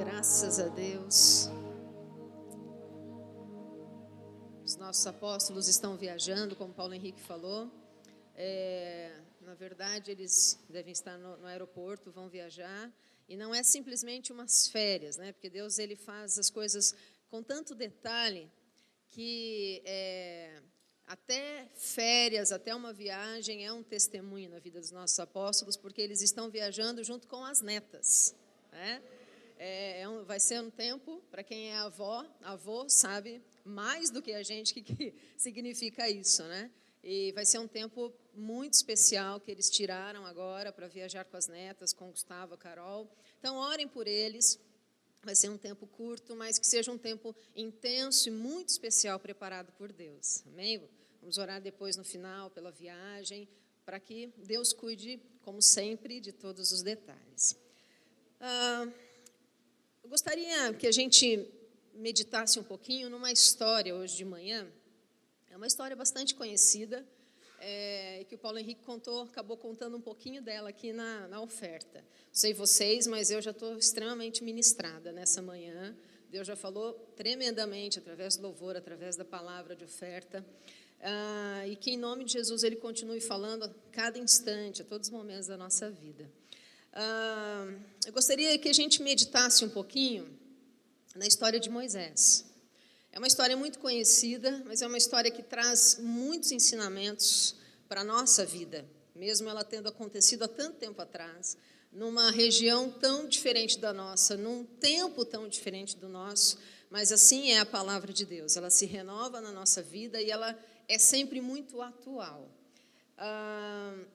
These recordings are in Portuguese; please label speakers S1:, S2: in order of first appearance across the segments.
S1: Graças a Deus. Os nossos apóstolos estão viajando, como Paulo Henrique falou. Na verdade, eles devem estar no aeroporto, vão viajar. E não é simplesmente umas férias, né? Porque Deus ele faz as coisas com tanto detalhe que até férias, até uma viagem é um testemunho na vida dos nossos apóstolos, porque eles estão viajando junto com as netas, né? Vai ser um tempo, para quem é avô sabe mais do que a gente que significa isso, né? E vai ser um tempo muito especial que eles tiraram agora para viajar com as netas, com Gustavo, Carol. Então, orem por eles. Vai ser um tempo curto, mas que seja um tempo intenso e muito especial preparado por Deus. Amém? Vamos orar depois no final pela viagem, para que Deus cuide, como sempre, de todos os detalhes. Eu gostaria que a gente meditasse um pouquinho numa história hoje de manhã. É uma história bastante conhecida, que o Paulo Henrique acabou contando um pouquinho dela aqui na oferta. Não sei vocês, mas eu já estou extremamente ministrada nessa manhã. Deus já falou tremendamente através do louvor, através da palavra de oferta. E que em nome de Jesus Ele continue falando a cada instante, a todos os momentos da nossa vida. Eu gostaria que a gente meditasse um pouquinho na história de Moisés. É uma história muito conhecida, mas é uma história que traz muitos ensinamentos para a nossa vida, mesmo ela tendo acontecido há tanto tempo atrás, numa região tão diferente da nossa, num tempo tão diferente do nosso, mas assim é a palavra de Deus, ela se renova na nossa vida e ela é sempre muito atual.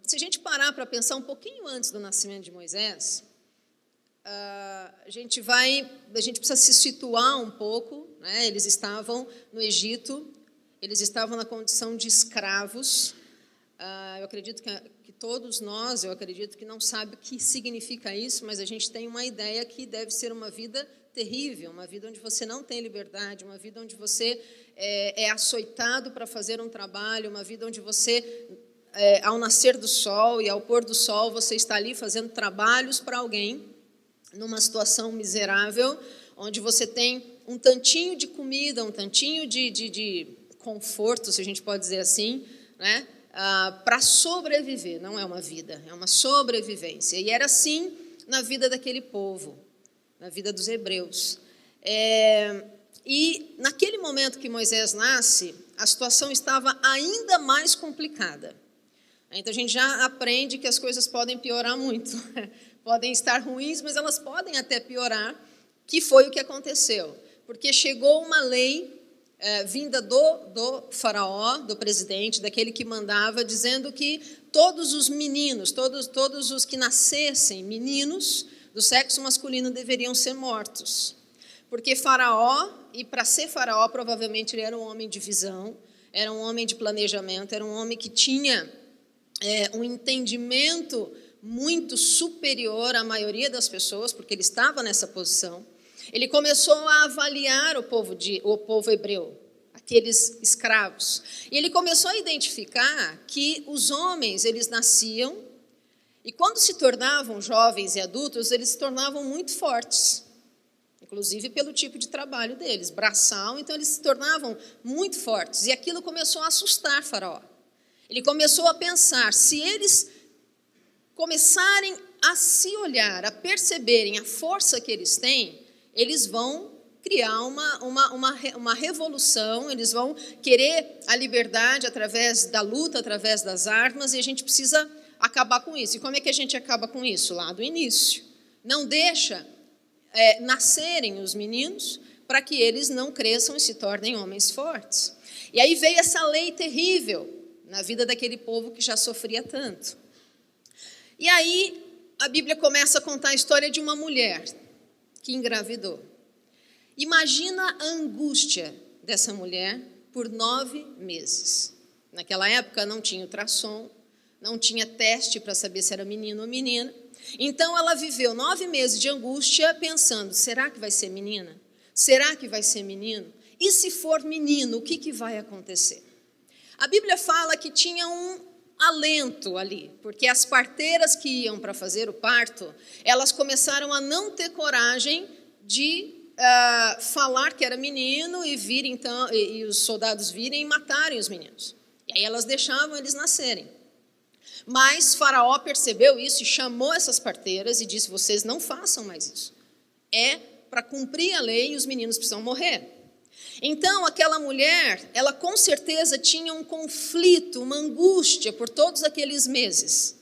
S1: Se a gente parar para pensar um pouquinho antes do nascimento de Moisés, a gente precisa se situar um pouco, né? Eles estavam no Egito, eles estavam na condição de escravos. Eu acredito que todos nós, eu acredito que não sabe o que significa isso, mas a gente tem uma ideia que deve ser uma vida terrível, uma vida onde você não tem liberdade, uma vida onde você é açoitado para fazer um trabalho, uma vida onde você, ao nascer do sol e ao pôr do sol, você está ali fazendo trabalhos para alguém, numa situação miserável, onde você tem um tantinho de comida, um tantinho de conforto, se a gente pode dizer assim, né? Para sobreviver, não é uma vida, é uma sobrevivência. E era assim na vida daquele povo, na vida dos hebreus. E naquele momento que Moisés nasce, a situação estava ainda mais complicada. Então a gente já aprende que as coisas podem piorar muito. Podem estar ruins, mas elas podem até piorar, que foi o que aconteceu. Porque chegou uma lei vinda do faraó, do presidente, daquele que mandava, dizendo que todos os meninos, todos os que nascessem meninos do sexo masculino deveriam ser mortos. Porque faraó, e para ser faraó, provavelmente ele era um homem de visão, era um homem de planejamento, era um homem que tinha um entendimento muito superior à maioria das pessoas, porque ele estava nessa posição. Ele começou a avaliar o povo hebreu, aqueles escravos. E ele começou a identificar que os homens, eles nasciam, e quando se tornavam jovens e adultos, eles se tornavam muito fortes, inclusive pelo tipo de trabalho deles, braçal, então eles se tornavam muito fortes. E aquilo começou a assustar Faraó. Ele começou a pensar, se eles começarem a se olhar, a perceberem a força que eles têm, eles vão criar uma revolução, eles vão querer a liberdade através da luta, através das armas, e a gente precisa acabar com isso. E como é que a gente acaba com isso? Lá do início. Não deixa nascerem os meninos para que eles não cresçam e se tornem homens fortes. E aí veio essa lei terrível na vida daquele povo que já sofria tanto. E aí a Bíblia começa a contar a história de uma mulher que engravidou. Imagina a angústia dessa mulher por 9 meses. Naquela época não tinha ultrassom, não tinha teste para saber se era menino ou menina. Então ela viveu 9 meses de angústia pensando, será que vai ser menina? Será que vai ser menino? E se for menino, o que vai acontecer? A Bíblia fala que tinha um alento ali, porque as parteiras que iam para fazer o parto, elas começaram a não ter coragem de falar que era menino e vir então e os soldados virem e matarem os meninos. E aí elas deixavam eles nascerem. Mas Faraó percebeu isso e chamou essas parteiras e disse: vocês não façam mais isso. É para cumprir a lei e os meninos precisam morrer. Então, aquela mulher, ela com certeza tinha um conflito, uma angústia por todos aqueles meses.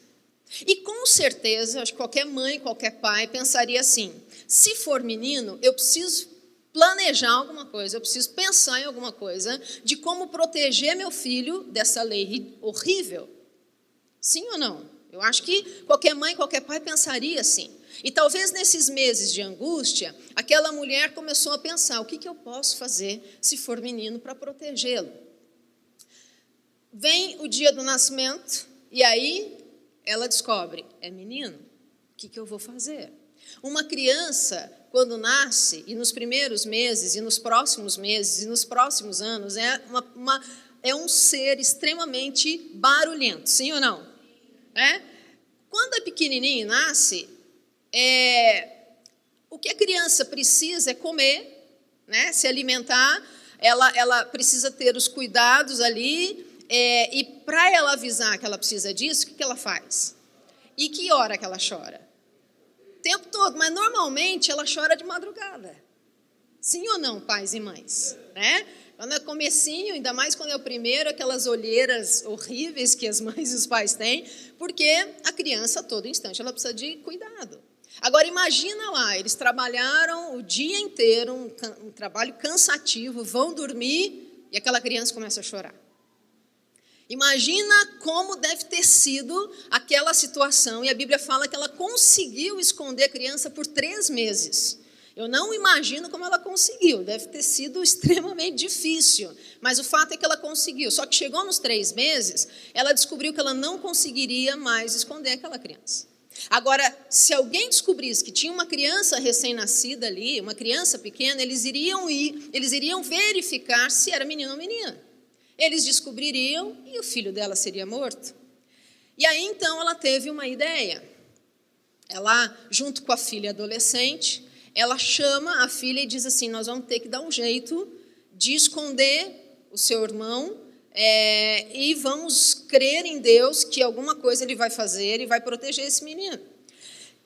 S1: E com certeza, acho que qualquer mãe, qualquer pai pensaria assim: se for menino, eu preciso planejar alguma coisa, eu preciso pensar em alguma coisa de como proteger meu filho dessa lei horrível. Sim ou não? Eu acho que qualquer mãe, qualquer pai pensaria assim. E talvez nesses meses de angústia, aquela mulher começou a pensar: o que eu posso fazer se for menino para protegê-lo? Vem o dia do nascimento e aí ela descobre: é menino, o que eu vou fazer? Uma criança, quando nasce, e nos primeiros meses, e nos próximos meses, e nos próximos anos, é um ser extremamente barulhento, sim ou não? Quando é pequenininho e nasce, o que a criança precisa é comer, né, se alimentar, ela precisa ter os cuidados ali, e para ela avisar que ela precisa disso, o que ela faz? E que hora que ela chora? O tempo todo, mas normalmente ela chora de madrugada. Sim ou não, pais e mães? Quando é comecinho, ainda mais quando é o primeiro, aquelas olheiras horríveis que as mães e os pais têm, porque a criança, a todo instante, ela precisa de cuidado. Agora, imagina lá, eles trabalharam o dia inteiro, um trabalho cansativo, vão dormir e aquela criança começa a chorar. Imagina como deve ter sido aquela situação, e a Bíblia fala que ela conseguiu esconder a criança por 3 meses. Eu não imagino como ela conseguiu, deve ter sido extremamente difícil, mas o fato é que ela conseguiu. Só que chegou nos 3 meses, ela descobriu que ela não conseguiria mais esconder aquela criança. Agora, se alguém descobrisse que tinha uma criança recém-nascida ali, uma criança pequena, eles iriam verificar se era menino ou menina. Eles descobririam e o filho dela seria morto. E aí, então, ela teve uma ideia. Ela, junto com a filha adolescente, ela chama a filha e diz assim: nós vamos ter que dar um jeito de esconder o seu irmão e vamos crer em Deus que alguma coisa Ele vai fazer e vai proteger esse menino.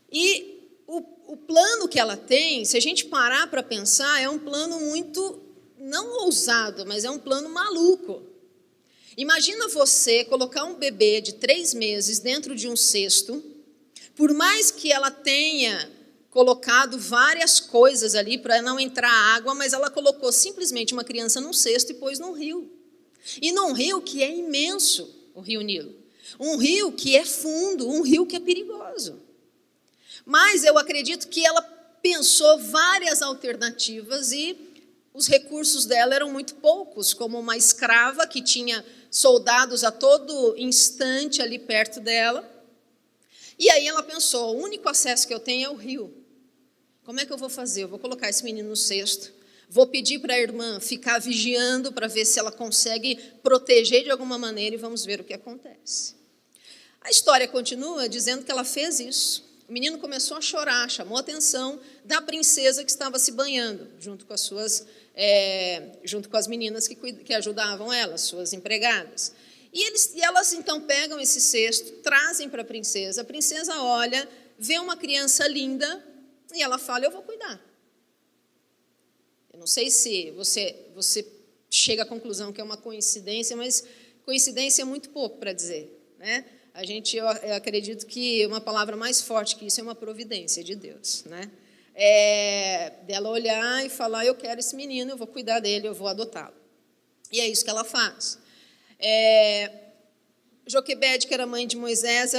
S1: E o plano que ela tem, se a gente parar para pensar, é um plano muito, não ousado, mas é um plano maluco. Imagina você colocar um bebê de 3 meses dentro de um cesto, por mais que ela tenha colocado várias coisas ali para não entrar água, mas ela colocou simplesmente uma criança num cesto e pôs num rio. E num rio que é imenso, o Rio Nilo. Um rio que é fundo, um rio que é perigoso. Mas eu acredito que ela pensou várias alternativas e os recursos dela eram muito poucos, como uma escrava que tinha soldados a todo instante ali perto dela. E aí ela pensou: o único acesso que eu tenho é o rio. Como é que eu vou fazer? Eu vou colocar esse menino no cesto, vou pedir para a irmã ficar vigiando para ver se ela consegue proteger de alguma maneira e vamos ver o que acontece. A história continua dizendo que ela fez isso. O menino começou a chorar, chamou a atenção da princesa que estava se banhando, junto com as meninas que ajudavam ela, suas empregadas. E elas então pegam esse cesto, trazem para a princesa olha, vê uma criança linda e ela fala: eu vou cuidar. Eu não sei se você chega à conclusão que é uma coincidência, mas coincidência é muito pouco para dizer, né? Eu acredito que uma palavra mais forte que isso é uma providência de Deus, né? Dela olhar e falar: eu quero esse menino, eu vou cuidar dele, eu vou adotá-lo. E é isso que ela faz. Joquebede, que era mãe de Moisés,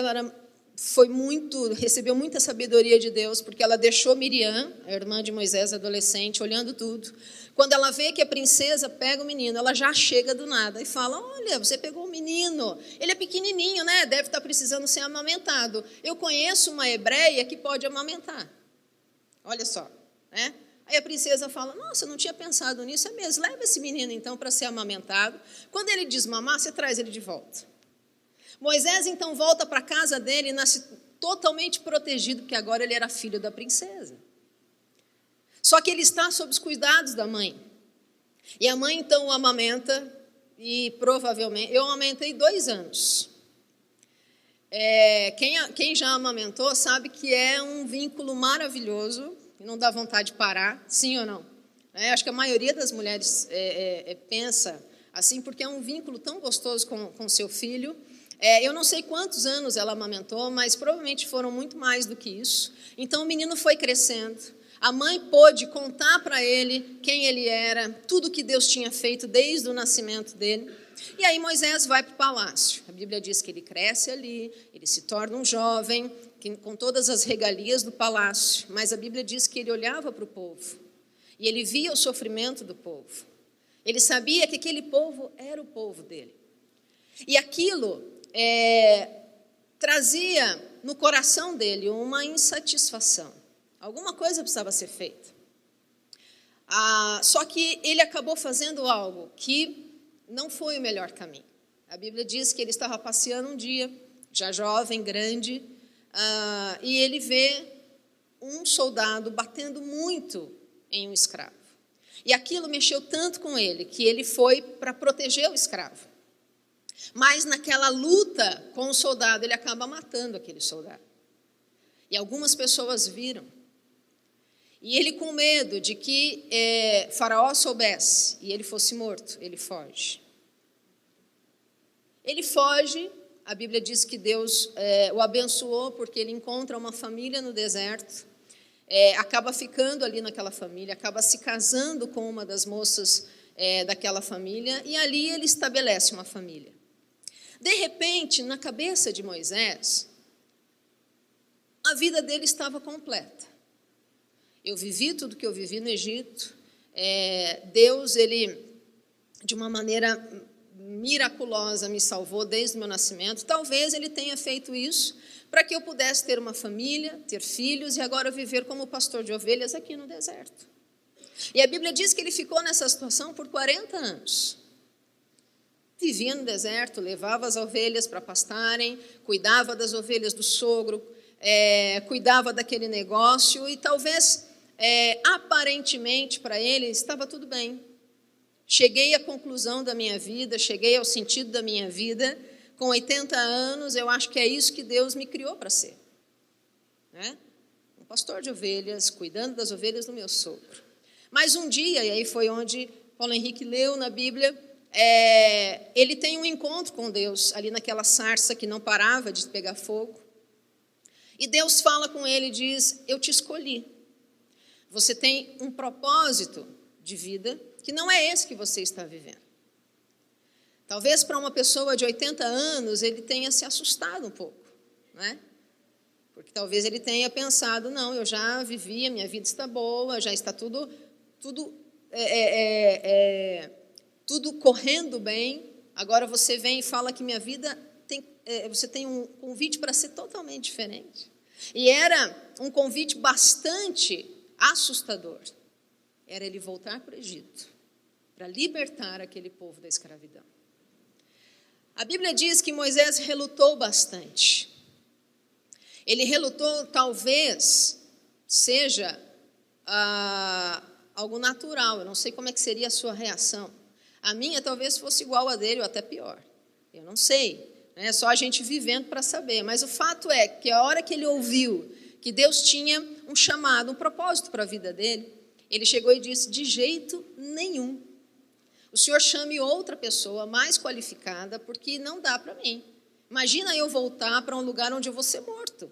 S1: recebeu muita sabedoria de Deus, porque ela deixou Miriam, a irmã de Moisés, adolescente, olhando tudo. Quando ela vê que a princesa pega o menino, ela já chega do nada e fala: olha, você pegou o menino, ele é pequenininho, né? Deve estar precisando ser amamentado. Eu conheço uma hebreia que pode amamentar. Olha só, né? Aí a princesa fala: nossa, eu não tinha pensado nisso, é mesmo, leva esse menino então para ser amamentado. Quando ele desmamar, você traz ele de volta. Moisés então volta para a casa dele e nasce totalmente protegido, porque agora ele era filho da princesa. Só que ele está sob os cuidados da mãe. E a mãe então o amamenta e provavelmente... Eu amamentei 2 anos. Quem já amamentou sabe que é um vínculo maravilhoso, e não dá vontade de parar, sim ou não? Acho que a maioria das mulheres pensa assim, porque é um vínculo tão gostoso com seu filho. Eu não sei quantos anos ela amamentou, mas provavelmente foram muito mais do que isso. Então o menino foi crescendo. A mãe pôde contar para ele quem ele era, tudo que Deus tinha feito desde o nascimento dele. E aí Moisés vai para o palácio. A Bíblia diz que ele cresce ali, ele se torna um jovem, com todas as regalias do palácio. Mas a Bíblia diz que ele olhava para o povo e ele via o sofrimento do povo. Ele sabia que aquele povo era o povo dele. E aquilo trazia no coração dele uma insatisfação. Alguma coisa precisava ser feita. Só que ele acabou fazendo algo que não foi o melhor caminho. A Bíblia diz que ele estava passeando um dia, já jovem, grande, e ele vê um soldado batendo muito em um escravo. E aquilo mexeu tanto com ele, que ele foi para proteger o escravo. Mas naquela luta com o soldado, ele acaba matando aquele soldado. E algumas pessoas viram. E ele, com medo de que Faraó soubesse e ele fosse morto, ele foge. Ele foge, a Bíblia diz que Deus o abençoou porque ele encontra uma família no deserto, acaba ficando ali naquela família, acaba se casando com uma das moças daquela família e ali ele estabelece uma família. De repente, na cabeça de Moisés, a vida dele estava completa. Eu vivi tudo que eu vivi no Egito. Deus, ele, de uma maneira miraculosa, me salvou desde o meu nascimento. Talvez ele tenha feito isso para que eu pudesse ter uma família, ter filhos e agora viver como pastor de ovelhas aqui no deserto. E a Bíblia diz que ele ficou nessa situação por 40 anos. Vivia no deserto, levava as ovelhas para pastarem, cuidava das ovelhas do sogro, cuidava daquele negócio e talvez... aparentemente para ele estava tudo bem. Cheguei à conclusão da minha vida, cheguei ao sentido da minha vida, com 80 anos, eu acho que é isso que Deus me criou para ser. Um pastor de ovelhas, cuidando das ovelhas do meu sogro. Mas um dia, e aí foi onde Paulo Henrique leu na Bíblia, ele tem um encontro com Deus, ali naquela sarça que não parava de pegar fogo. E Deus fala com ele e diz, eu te escolhi. Você tem um propósito de vida que não é esse que você está vivendo. Talvez para uma pessoa de 80 anos ele tenha se assustado um pouco, Porque talvez ele tenha pensado, não, eu já vivi, a minha vida está boa, já está tudo correndo bem. Agora você vem e fala que minha vida você tem um convite para ser totalmente diferente. E era um convite bastante assustador. Era ele voltar para o Egito, para libertar aquele povo da escravidão. A Bíblia diz que Moisés relutou bastante. Ele relutou, talvez seja algo natural, eu não sei como é que seria a sua reação. A minha talvez fosse igual a dele ou até pior, eu não sei, é só a gente vivendo para saber. Mas o fato é que a hora que ele ouviu que Deus tinha um chamado, um propósito para a vida dele, ele chegou e disse, de jeito nenhum. O Senhor chame outra pessoa mais qualificada, porque não dá para mim. Imagina eu voltar para um lugar onde eu vou ser morto.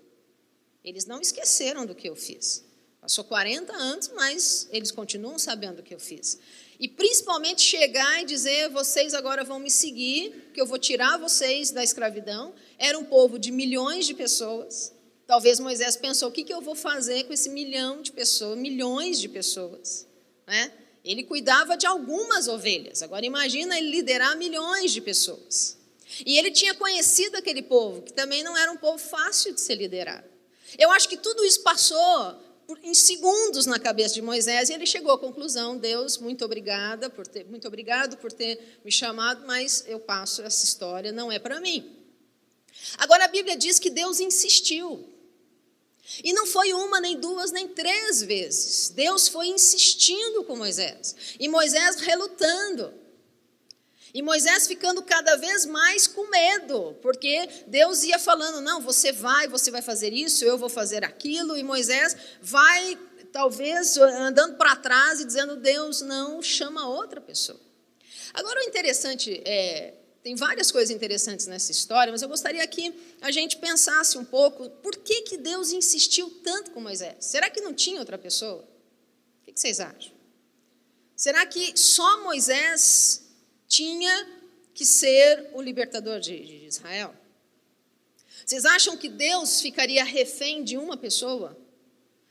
S1: Eles não esqueceram do que eu fiz. Passou 40 anos, mas eles continuam sabendo o que eu fiz. E principalmente chegar e dizer, vocês agora vão me seguir, que eu vou tirar vocês da escravidão. Era um povo de milhões de pessoas. Talvez Moisés pensou, o que eu vou fazer com esse milhão de pessoas, milhões de pessoas? Ele cuidava de algumas ovelhas. Agora imagina ele liderar milhões de pessoas. E ele tinha conhecido aquele povo, que também não era um povo fácil de ser liderado. Eu acho que tudo isso passou em segundos na cabeça de Moisés e ele chegou à conclusão, Deus, muito obrigado por ter me chamado, mas eu passo essa história, não é para mim. Agora a Bíblia diz que Deus insistiu. E não foi uma, nem duas, nem três vezes. Deus foi insistindo com Moisés. E Moisés relutando. E Moisés ficando cada vez mais com medo, porque Deus ia falando, não, você vai fazer isso, eu vou fazer aquilo, e Moisés vai, talvez, andando para trás e dizendo, Deus, não, chama outra pessoa. Agora, o interessante tem várias coisas interessantes nessa história, mas eu gostaria que a gente pensasse um pouco, por que Deus insistiu tanto com Moisés? Será que não tinha outra pessoa? O que vocês acham? Será que só Moisés tinha que ser o libertador de Israel? Vocês acham que Deus ficaria refém de uma pessoa?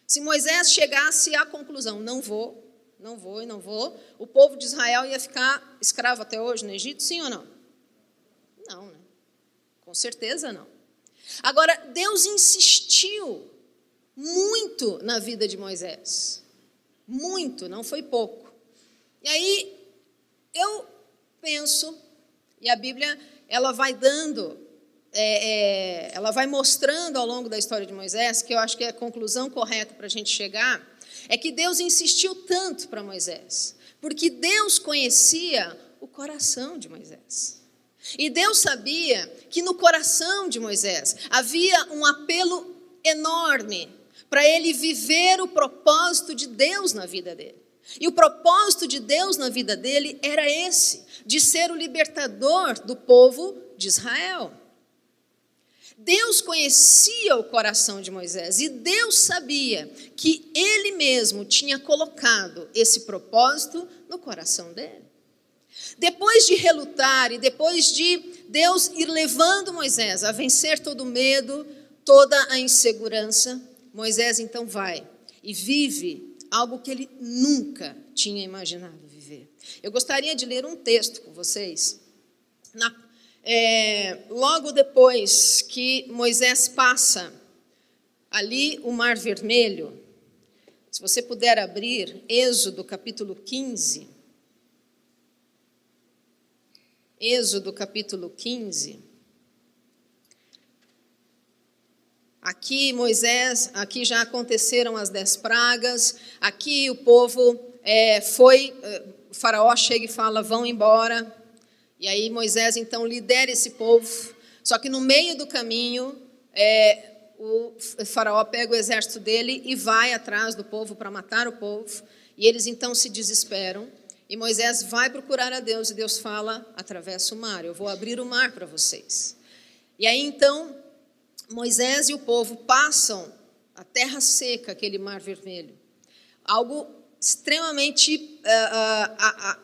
S1: Se Moisés chegasse à conclusão, não vou, o povo de Israel ia ficar escravo até hoje no Egito, sim ou não? Não, né? Com certeza não. Agora, Deus insistiu muito na vida de Moisés. Muito, não foi pouco. E aí, eu penso, e a Bíblia, ela vai dando, ela vai mostrando ao longo da história de Moisés, que eu acho que é a conclusão correta para a gente chegar, é que Deus insistiu tanto para Moisés, porque Deus conhecia o coração de Moisés. E Deus sabia que no coração de Moisés havia um apelo enorme para ele viver o propósito de Deus na vida dele. E o propósito de Deus na vida dele era esse, de ser o libertador do povo de Israel. Deus conhecia o coração de Moisés e Deus sabia que ele mesmo tinha colocado esse propósito no coração dele. Depois de relutar e depois de Deus ir levando Moisés a vencer todo o medo, toda a insegurança, Moisés então vai e vive algo que ele nunca tinha imaginado viver. Eu gostaria de ler um texto com vocês. Logo depois que Moisés passa ali o Mar Vermelho, se você puder abrir Êxodo capítulo 15. Êxodo capítulo 15. Aqui aqui já aconteceram as 10 pragas, aqui o povo o faraó chega e fala, vão embora, e aí Moisés então lidera esse povo, só que no meio do caminho, o faraó pega o exército dele e vai atrás do povo para matar o povo, e eles então se desesperam, e Moisés vai procurar a Deus, e Deus fala, atravessa o mar, eu vou abrir o mar para vocês. E aí então, Moisés e o povo passam a terra seca, aquele Mar Vermelho. Algo extremamente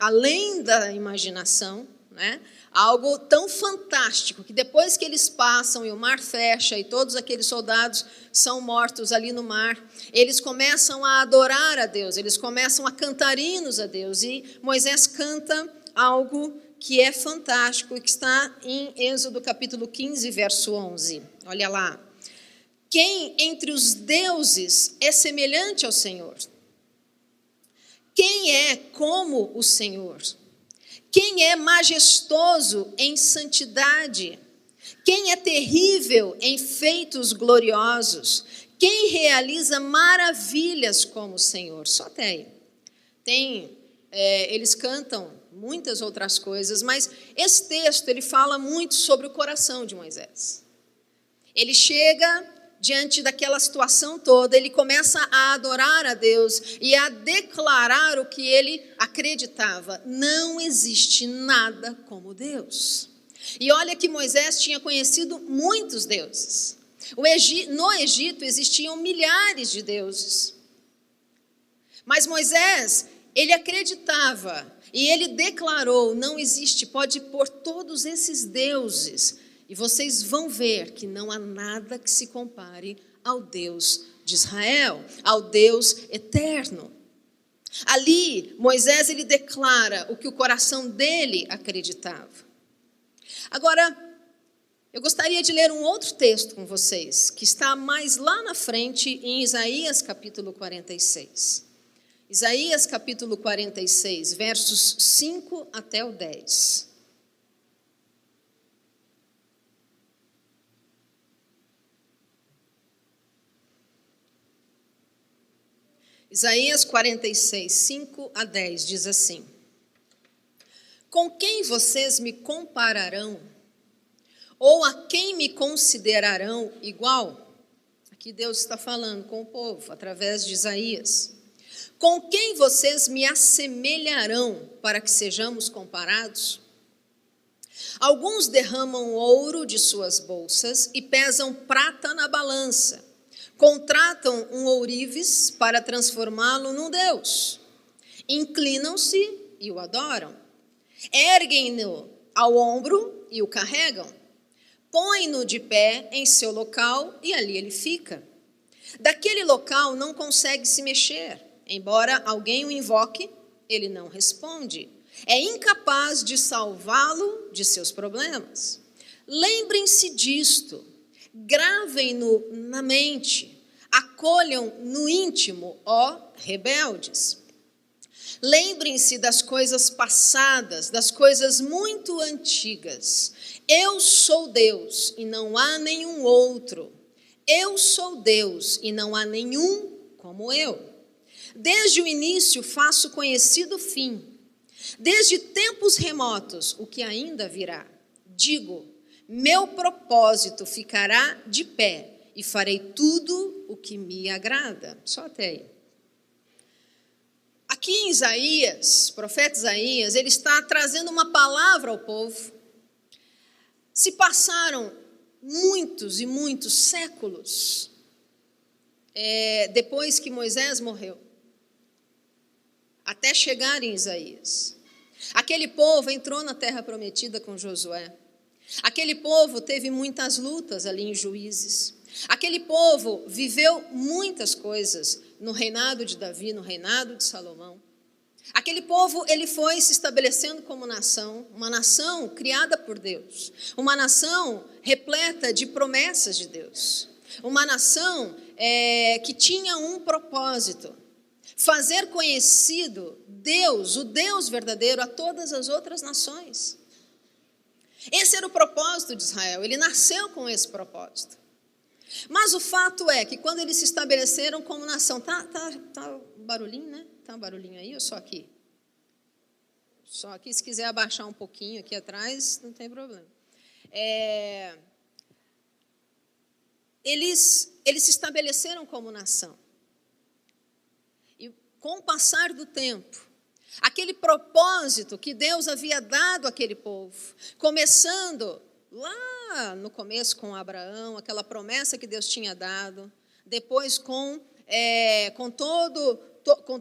S1: além da imaginação, né? Algo tão fantástico, que depois que eles passam e o mar fecha e todos aqueles soldados são mortos ali no mar, eles começam a adorar a Deus, eles começam a cantar hinos a Deus, e Moisés canta algo que é fantástico e que está em Êxodo capítulo 15, verso 11. Olha lá. Quem entre os deuses é semelhante ao Senhor? Quem é como o Senhor? Quem é majestoso em santidade? Quem é terrível em feitos gloriosos? Quem realiza maravilhas como o Senhor? Só até aí. Eles cantam muitas outras coisas, mas esse texto ele fala muito sobre o coração de Moisés. Ele chega diante daquela situação toda, ele começa a adorar a Deus e a declarar o que ele acreditava. Não existe nada como Deus. E olha que Moisés tinha conhecido muitos deuses. No Egito existiam milhares de deuses. Mas Moisés, ele acreditava e ele declarou, não existe, pode pôr todos esses deuses, e vocês vão ver que não há nada que se compare ao Deus de Israel, ao Deus eterno. Ali, Moisés ele declara o que o coração dele acreditava. Agora, eu gostaria de ler um outro texto com vocês, que está mais lá na frente, em Isaías capítulo 46. Isaías capítulo 46, versos 5 até o 10. Isaías 46, 5 a 10 diz assim: com quem vocês me compararão? Ou a quem me considerarão igual? Aqui Deus está falando com o povo, através de Isaías. Com quem vocês me assemelharão para que sejamos comparados? Alguns derramam ouro de suas bolsas e pesam prata na balança. Contratam um ourives para transformá-lo num deus. Inclinam-se e o adoram. Erguem-no ao ombro e o carregam. Põem-no de pé em seu local e ali ele fica. Daquele local não consegue se mexer. Embora alguém o invoque, ele não responde. É incapaz de salvá-lo de seus problemas. Lembrem-se disto, gravem-no na mente, acolham no íntimo, ó rebeldes. Lembrem-se das coisas passadas, das coisas muito antigas. Eu sou Deus e não há nenhum outro. Eu sou Deus e não há nenhum como eu. Desde o início faço conhecido o fim. Desde tempos remotos, o que ainda virá. Digo, meu propósito ficará de pé e farei tudo o que me agrada. Só até aí. Aqui em Isaías, profeta Isaías, ele está trazendo uma palavra ao povo. Se passaram muitos e muitos séculos depois que Moisés morreu, até chegar em Isaías. Aquele povo entrou na terra prometida com Josué. Aquele povo teve muitas lutas ali em Juízes. Aquele povo viveu muitas coisas no reinado de Davi, no reinado de Salomão. Aquele povo, ele foi se estabelecendo como nação, uma nação criada por Deus, uma nação repleta de promessas de Deus, uma nação que tinha um propósito: fazer conhecido Deus, o Deus verdadeiro, a todas as outras nações. Esse era o propósito de Israel, ele nasceu com esse propósito. Mas o fato é que quando eles se estabeleceram como nação, tá um barulhinho, né? Tá um barulhinho aí ou só aqui? Só aqui, se quiser abaixar um pouquinho aqui atrás, não tem problema. Eles se estabeleceram como nação. E com o passar do tempo, aquele propósito que Deus havia dado àquele povo, começando lá no começo com Abraão, aquela promessa que Deus tinha dado, depois com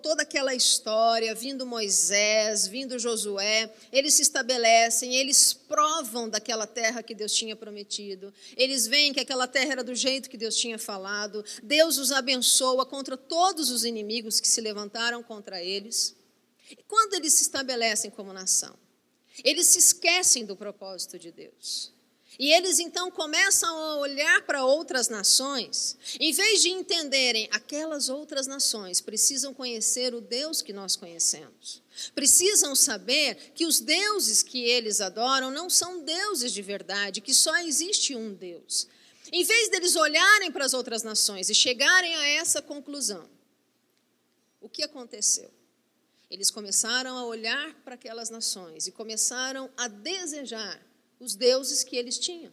S1: toda aquela história, vindo Moisés, vindo Josué, eles se estabelecem, eles provam daquela terra que Deus tinha prometido, eles veem que aquela terra era do jeito que Deus tinha falado, Deus os abençoa contra todos os inimigos que se levantaram contra eles. E quando eles se estabelecem como nação, eles se esquecem do propósito de Deus. E eles então começam a olhar para outras nações, em vez de entenderem aquelas outras nações, precisam conhecer o Deus que nós conhecemos. Precisam saber que os deuses que eles adoram não são deuses de verdade, que só existe um Deus. Em vez deles olharem para as outras nações e chegarem a essa conclusão, o que aconteceu? Eles começaram a olhar para aquelas nações e começaram a desejar os deuses que eles tinham.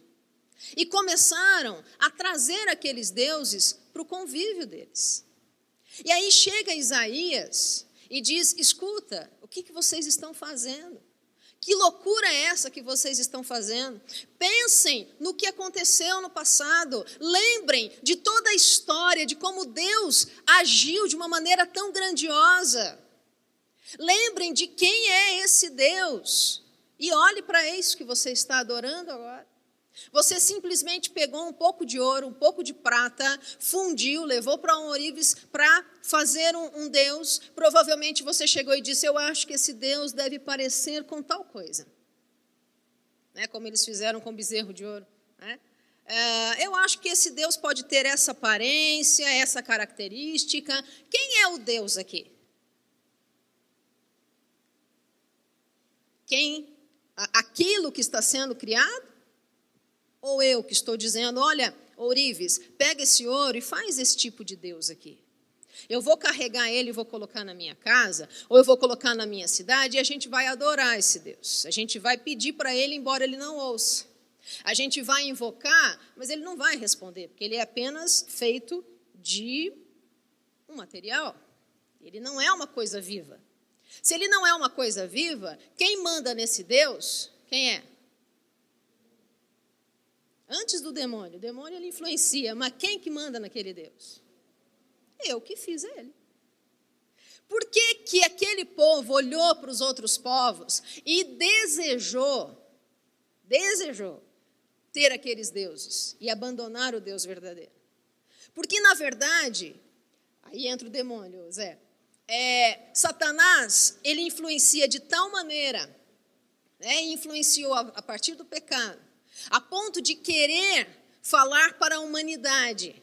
S1: E começaram a trazer aqueles deuses para o convívio deles. E aí chega Isaías e diz: escuta, o que vocês estão fazendo? Que loucura é essa que vocês estão fazendo? Pensem no que aconteceu no passado. Lembrem de toda a história, de como Deus agiu de uma maneira tão grandiosa. Lembrem de quem é esse Deus. E olhe para isso que você está adorando agora. Você simplesmente pegou um pouco de ouro, um pouco de prata, fundiu, levou para um ourives para fazer um Deus. Provavelmente você chegou e disse: eu acho que esse Deus deve parecer com tal coisa. Né? Como eles fizeram com o bezerro de ouro. Né? Eu acho que esse Deus pode ter essa aparência, essa característica. Quem é o Deus aqui? Aquilo que está sendo criado? Ou eu que estou dizendo: olha, ourives, pega esse ouro e faz esse tipo de Deus aqui. Eu vou carregar ele e vou colocar na minha casa, ou eu vou colocar na minha cidade, e a gente vai adorar esse Deus. A gente vai pedir para ele, embora ele não ouça. A gente vai invocar, mas ele não vai responder, porque ele é apenas feito de um material. Ele não é uma coisa viva. Se ele não é uma coisa viva, quem manda nesse Deus, quem é? Antes do demônio. O demônio ele influencia, mas quem que manda naquele Deus? Eu que fiz ele. Por que que aquele povo olhou para os outros povos e desejou ter aqueles deuses e abandonar o Deus verdadeiro? Porque, na verdade, aí entra o demônio, Zé, Satanás, ele influencia de tal maneira, influenciou a partir do pecado, a ponto de querer falar para a humanidade,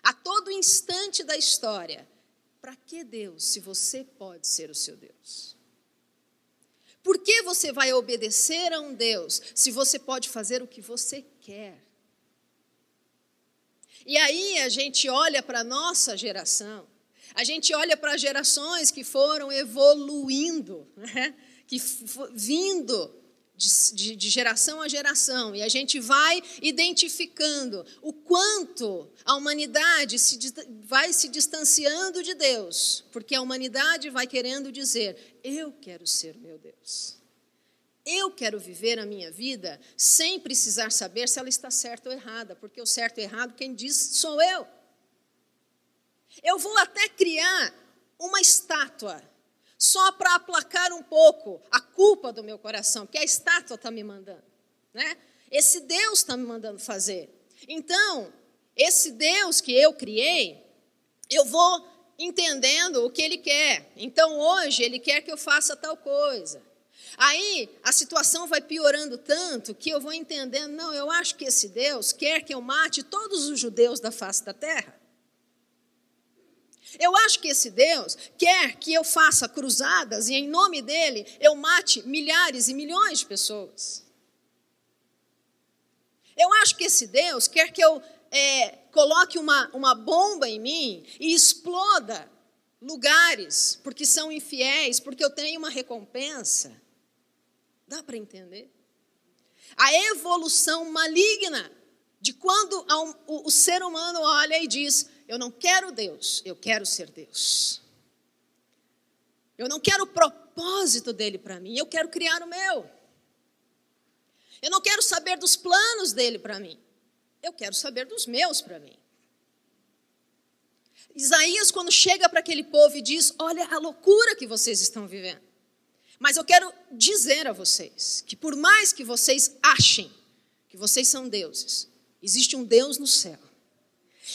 S1: a todo instante da história, para que Deus, se você pode ser o seu Deus? Por que você vai obedecer a um Deus, se você pode fazer o que você quer? E aí a gente olha para a nossa geração, a gente olha para gerações que foram evoluindo, que vindo de geração a geração, e a gente vai identificando o quanto a humanidade vai se distanciando de Deus, porque a humanidade vai querendo dizer, eu quero ser meu Deus. Eu quero viver a minha vida sem precisar saber se ela está certa ou errada, porque o certo e errado quem diz sou eu. Eu vou até criar uma estátua, só para aplacar um pouco a culpa do meu coração, porque a estátua está me mandando, Esse Deus está me mandando fazer. Então, esse Deus que eu criei, eu vou entendendo o que Ele quer. Então, hoje, Ele quer que eu faça tal coisa. Aí, a situação vai piorando tanto que eu vou entendendo, não, eu acho que esse Deus quer que eu mate todos os judeus da face da terra. Eu acho que esse Deus quer que eu faça cruzadas e, em nome dele, eu mate milhares e milhões de pessoas. Eu acho que esse Deus quer que eu coloque uma bomba em mim e exploda lugares, porque são infiéis, porque eu tenho uma recompensa. Dá para entender? A evolução maligna de quando o ser humano olha e diz, eu não quero Deus, eu quero ser Deus. Eu não quero o propósito dele para mim, eu quero criar o meu. Eu não quero saber dos planos dele para mim, eu quero saber dos meus para mim. Isaías, quando chega para aquele povo e diz, olha a loucura que vocês estão vivendo. Mas eu quero dizer a vocês, que por mais que vocês achem que vocês são deuses, existe um Deus no céu.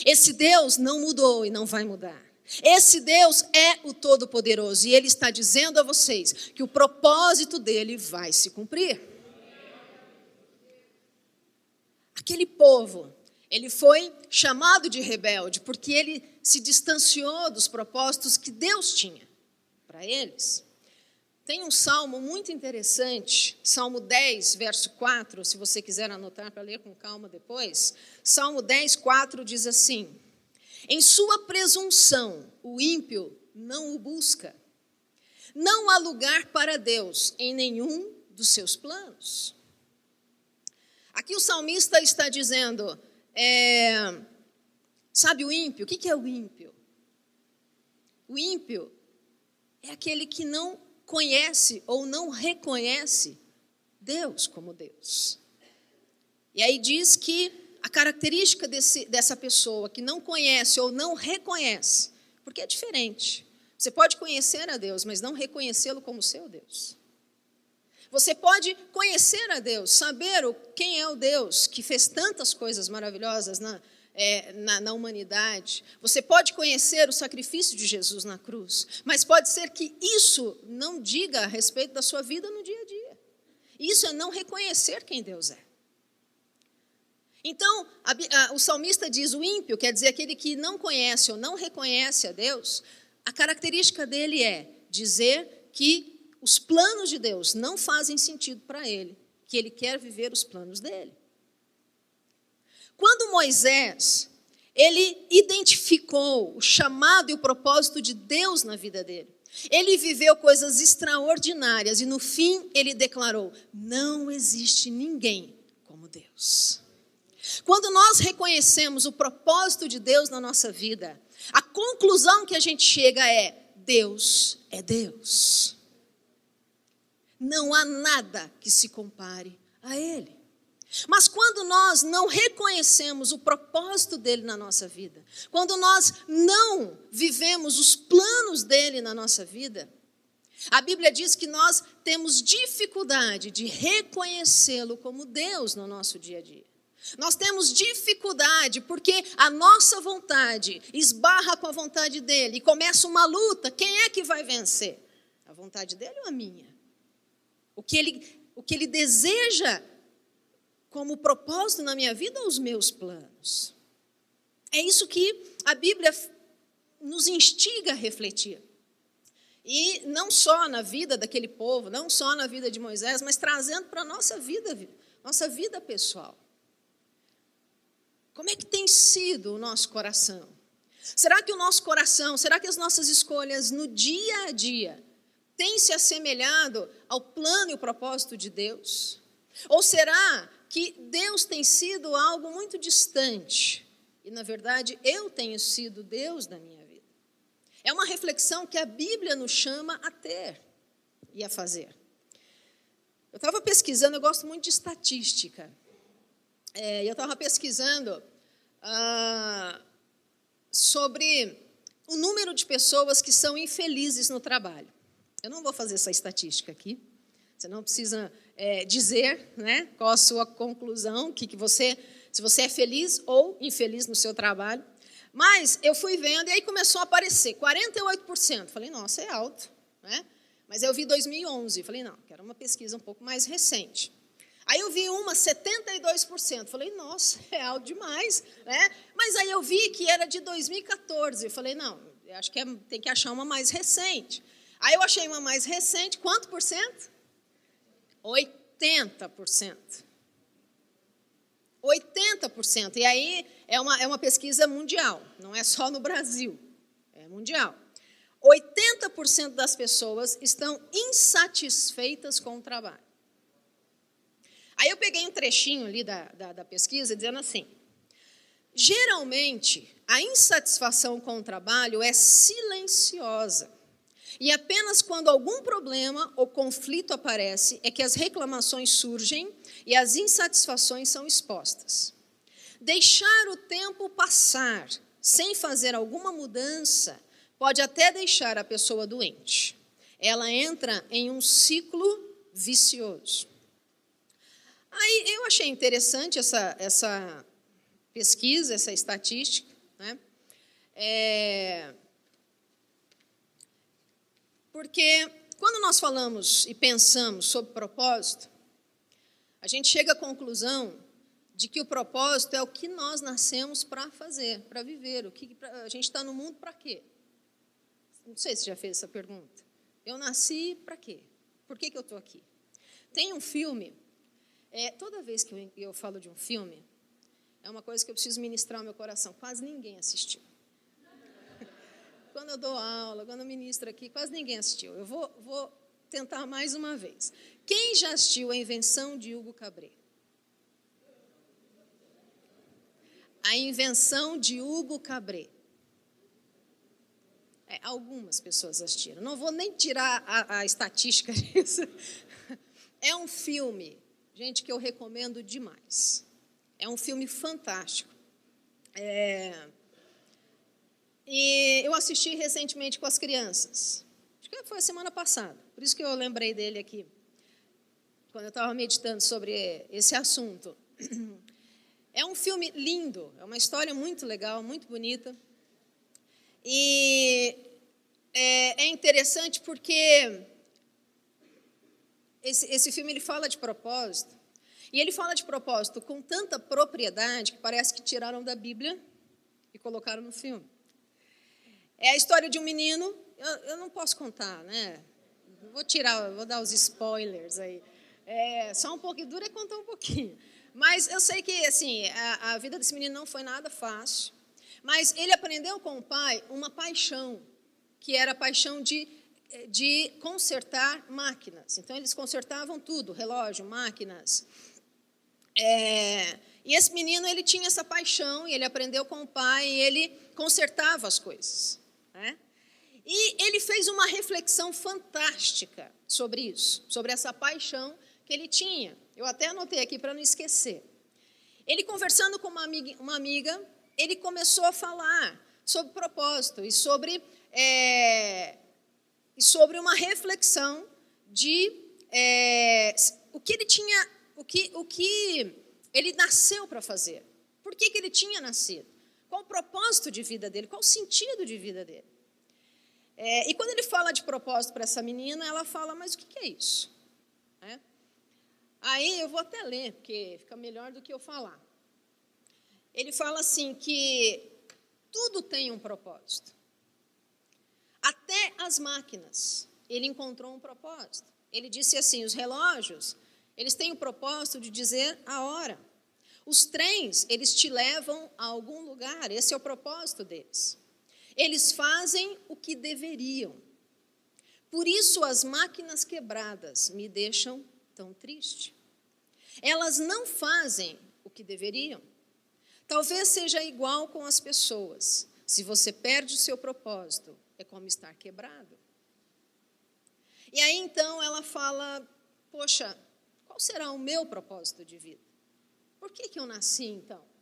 S1: Esse Deus não mudou e não vai mudar. Esse Deus é o Todo-Poderoso e Ele está dizendo a vocês que o propósito dele vai se cumprir. Aquele povo, ele foi chamado de rebelde porque ele se distanciou dos propósitos que Deus tinha para eles. Tem um salmo muito interessante, Salmo 10, verso 4, se você quiser anotar para ler com calma depois. Salmo 10, 4 diz assim, em sua presunção o ímpio não o busca, não há lugar para Deus em nenhum dos seus planos. Aqui o salmista está dizendo, sabe o ímpio? O que é o ímpio? O ímpio é aquele que não conhece ou não reconhece Deus como Deus. E aí diz que a característica dessa pessoa que não conhece ou não reconhece, porque é diferente. Você pode conhecer a Deus, mas não reconhecê-lo como seu Deus. Você pode conhecer a Deus, saber quem é o Deus que fez tantas coisas maravilhosas na humanidade. Você pode conhecer o sacrifício de Jesus na cruz, mas pode ser que isso não diga a respeito da sua vida no dia a dia. Isso é não reconhecer quem Deus é. Então, o salmista diz, o ímpio, quer dizer aquele que não conhece ou não reconhece a Deus, a característica dele é dizer que os planos de Deus não fazem sentido para ele, que ele quer viver os planos dele. Quando Moisés, ele identificou o chamado e o propósito de Deus na vida dele. Ele viveu coisas extraordinárias e no fim ele declarou: não existe ninguém como Deus. Quando nós reconhecemos o propósito de Deus na nossa vida, a conclusão que a gente chega é: Deus é Deus. Não há nada que se compare a Ele. Mas quando nós não reconhecemos o propósito dele na nossa vida, quando nós não vivemos os planos dele na nossa vida, a Bíblia diz que nós temos dificuldade de reconhecê-lo como Deus no nosso dia a dia. Nós temos dificuldade porque a nossa vontade esbarra com a vontade dele e começa uma luta. Quem é que vai vencer? A vontade dele ou a minha? O que ele deseja como propósito na minha vida ou os meus planos? É isso que a Bíblia nos instiga a refletir. E não só na vida daquele povo, não só na vida de Moisés, mas trazendo para a nossa vida pessoal. Como é que tem sido o nosso coração? Será que o nosso coração, será que as nossas escolhas no dia a dia têm se assemelhado ao plano e o propósito de Deus? Ou será que Deus tem sido algo muito distante e, na verdade, eu tenho sido Deus da minha vida? É uma reflexão que a Bíblia nos chama a ter e a fazer. Eu estava pesquisando, eu gosto muito de estatística. Eu estava pesquisando sobre o número de pessoas que são infelizes no trabalho. Eu não vou fazer essa estatística aqui. Você não precisa dizer, né, qual a sua conclusão, se você é feliz ou infeliz no seu trabalho. Mas eu fui vendo e aí começou a aparecer 48%. Falei, nossa, é alto, né? Mas eu vi 2011. Falei, não, quero uma pesquisa um pouco mais recente. Aí eu vi uma 72%. Falei, nossa, é alto demais, né? Mas aí eu vi que era de 2014. Falei, não, eu acho que tem que achar uma mais recente. Aí eu achei uma mais recente. Quanto por cento? 80%. 80%. E aí é uma pesquisa mundial, não é só no Brasil, é mundial. 80% das pessoas estão insatisfeitas com o trabalho. Aí eu peguei um trechinho ali da pesquisa dizendo assim: geralmente a insatisfação com o trabalho é silenciosa. E apenas quando algum problema ou conflito aparece é que as reclamações surgem e as insatisfações são expostas. Deixar o tempo passar sem fazer alguma mudança pode até deixar a pessoa doente. Ela entra em um ciclo vicioso. Aí eu achei interessante essa pesquisa, essa estatística, né? Porque quando nós falamos e pensamos sobre propósito, a gente chega à conclusão de que o propósito é o que nós nascemos para fazer, para viver. A gente está no mundo para quê? Não sei se já fez essa pergunta. Eu nasci para quê? Por que eu estou aqui? Tem um filme, toda vez que eu falo de um filme, é uma coisa que eu preciso ministrar ao meu coração. Quase ninguém assistiu. Quando eu dou aula, quando eu ministro aqui, quase ninguém assistiu. Eu vou tentar mais uma vez. Quem já assistiu A Invenção de Hugo Cabret? A Invenção de Hugo Cabret. Algumas pessoas assistiram. Não vou nem tirar a estatística disso. É um filme, gente, que eu recomendo demais. É um filme fantástico. E eu assisti recentemente com as crianças. Acho que foi a semana passada. Por isso que eu lembrei dele aqui, quando eu estava meditando sobre esse assunto. É um filme lindo, é uma história muito legal, muito bonita. E é interessante porque esse filme ele fala de propósito. E ele fala de propósito com tanta propriedade que parece que tiraram da Bíblia e colocaram no filme. É a história de um menino, eu não posso contar, né? Vou dar os spoilers aí. Só um pouquinho, dura é contar um pouquinho. Mas eu sei que assim, a vida desse menino não foi nada fácil. Mas ele aprendeu com o pai uma paixão, que era a paixão de consertar máquinas. Então, eles consertavam tudo, relógio, máquinas. E esse menino, ele tinha essa paixão, e ele aprendeu com o pai, e ele consertava as coisas, né? E ele fez uma reflexão fantástica sobre isso, sobre essa paixão que ele tinha. Eu até anotei aqui para não esquecer. Ele, conversando com uma amiga, ele começou a falar sobre propósito e sobre uma reflexão de o que ele tinha, o que ele nasceu para fazer. Por que ele tinha nascido? Qual o propósito de vida dele? Qual o sentido de vida dele? E quando ele fala de propósito para essa menina, ela fala, mas o que é isso? Aí eu vou até ler, porque fica melhor do que eu falar. Ele fala assim, que tudo tem um propósito. Até as máquinas, ele encontrou um propósito. Ele disse assim, os relógios, eles têm o propósito de dizer a hora. Os trens, eles te levam a algum lugar, esse é o propósito deles. Eles fazem o que deveriam. Por isso as máquinas quebradas me deixam tão triste. Elas não fazem o que deveriam. Talvez seja igual com as pessoas. Se você perde o seu propósito, é como estar quebrado. E aí então ela fala, poxa, qual será o meu propósito de vida? Por que eu nasci então?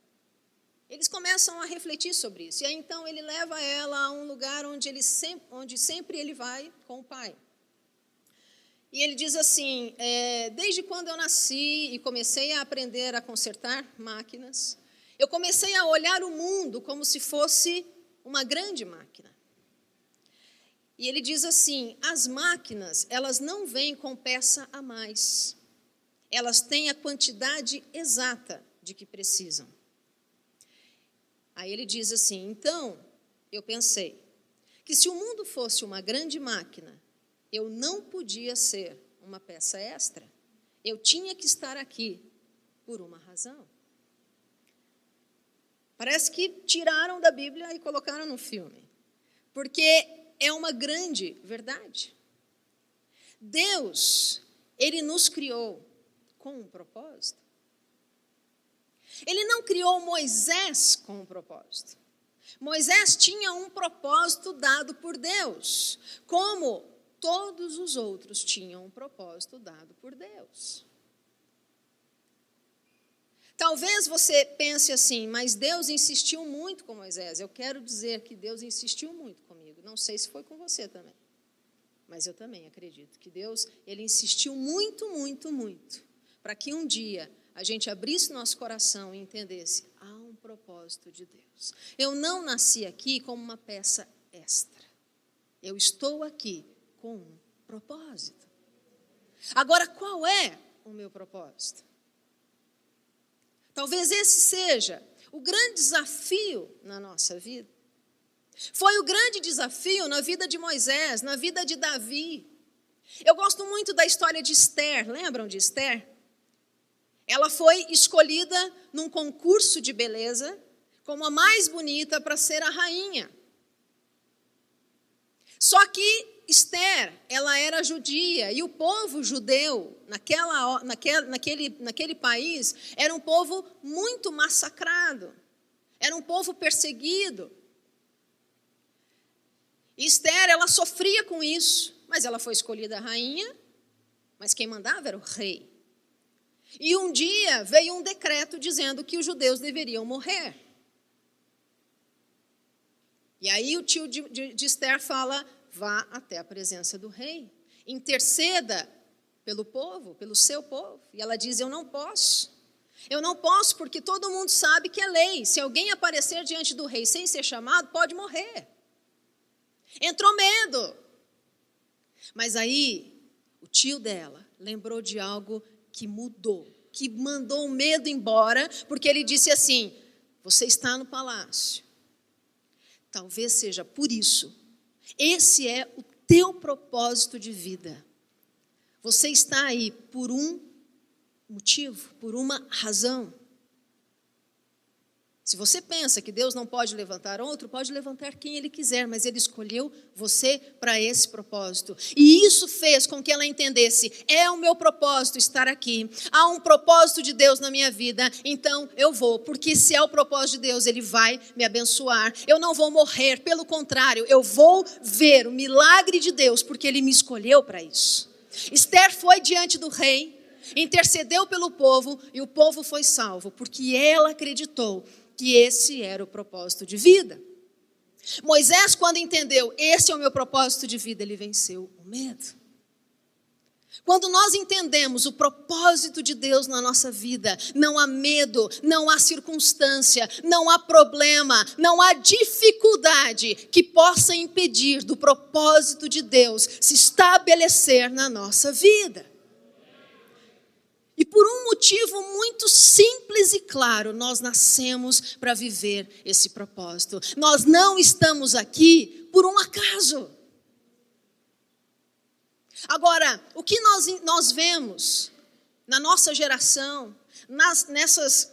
S1: Eles começam a refletir sobre isso. E aí, então, ele leva ela a um lugar onde sempre ele vai com o pai. E ele diz assim, desde quando eu nasci e comecei a aprender a consertar máquinas, eu comecei a olhar o mundo como se fosse uma grande máquina. E ele diz assim, as máquinas, elas não vêm com peça a mais. Elas têm a quantidade exata de que precisam. Aí ele diz assim, então, eu pensei que se o mundo fosse uma grande máquina, eu não podia ser uma peça extra. Eu tinha que estar aqui por uma razão. Parece que tiraram da Bíblia e colocaram no filme. Porque é uma grande verdade. Deus, ele nos criou com um propósito. Ele não criou Moisés com um propósito. Moisés tinha um propósito dado por Deus, como todos os outros tinham um propósito dado por Deus. Talvez você pense assim, mas Deus insistiu muito com Moisés. Eu quero dizer que Deus insistiu muito comigo. Não sei se foi com você também, mas eu também acredito que Deus, ele insistiu muito, muito, muito, para que um dia a gente abrisse nosso coração e entendesse, há um propósito de Deus. Eu não nasci aqui como uma peça extra. Eu estou aqui com um propósito. Agora, qual é o meu propósito? Talvez esse seja o grande desafio na nossa vida. Foi o grande desafio na vida de Moisés, na vida de Davi. Eu gosto muito da história de Esther. Lembram de Esther? Ela foi escolhida num concurso de beleza como a mais bonita para ser a rainha. Só que Esther, ela era judia e o povo judeu naquele país era um povo muito massacrado, era um povo perseguido. E Esther, ela sofria com isso, mas ela foi escolhida rainha, mas quem mandava era o rei. E um dia veio um decreto dizendo que os judeus deveriam morrer. E aí o tio de Esther fala, vá até a presença do rei, interceda pelo povo, pelo seu povo. E ela diz, eu não posso porque todo mundo sabe que é lei. Se alguém aparecer diante do rei sem ser chamado, pode morrer. Entrou medo. Mas aí o tio dela lembrou de algo que mudou, que mandou o medo embora, porque ele disse assim, você está no palácio. Talvez seja por isso. Esse é o teu propósito de vida. Você está aí por um motivo, por uma razão. Se você pensa que Deus não pode levantar outro, pode levantar quem Ele quiser, mas Ele escolheu você para esse propósito. E isso fez com que ela entendesse, é o meu propósito estar aqui. Há um propósito de Deus na minha vida, então eu vou. Porque se é o propósito de Deus, Ele vai me abençoar. Eu não vou morrer, pelo contrário, eu vou ver o milagre de Deus, porque Ele me escolheu para isso. Esther foi diante do rei, intercedeu pelo povo e o povo foi salvo, porque ela acreditou que esse era o propósito de vida. Moisés, quando entendeu, esse é o meu propósito de vida, ele venceu o medo. Quando nós entendemos o propósito de Deus na nossa vida, não há medo, não há circunstância, não há problema, não há dificuldade que possa impedir do propósito de Deus se estabelecer na nossa vida. E por um motivo muito simples e claro, nós nascemos para viver esse propósito. Nós não estamos aqui por um acaso. Agora, o que nós vemos na nossa geração, nessas